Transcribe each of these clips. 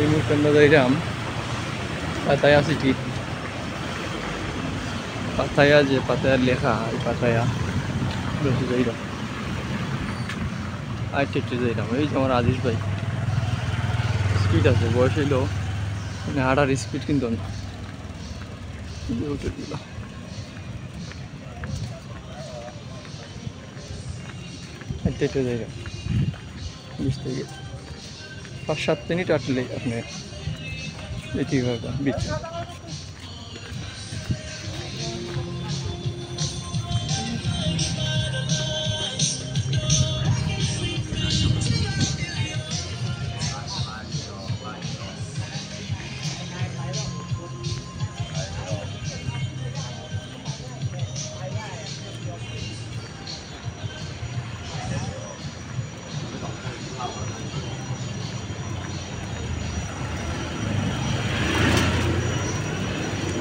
এই মুহূর্তে আমরা যাইলাম পাতায়া সিটি। পাতায়া যে পাতায়ার লেখা এই পাতায়া বসে যাইলাম আইটে যাইলাম। এই যে আমার আদিস ভাই স্পিড আছে, বয়স হইলো মানে হাঁটার স্পিড কিন্তু না। আইটে যাইলাম 20 থেকে 5-7 মিনিট হাঁটলে আপনি এটি বিচ।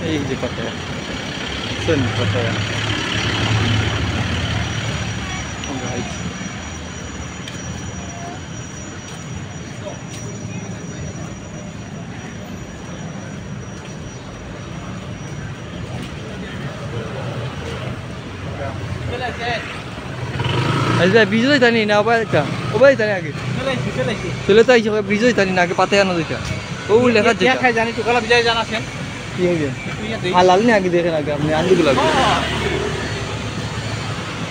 এই যে পাতায়া সেন পাতায়া আমরা আইছি। আচ্ছা ব্রিজই জানি না ওবাইটা জানি আগে চলে তো আইছে ব্রিজই জানি না আগে পাতায়া না যেটা ও লেখা যেটা খাই জানি তো গলা বিজয় জানাছেন কি হবে হালাল নি আগে দেখেন আগে আপনি আঙ্গুল লাগবে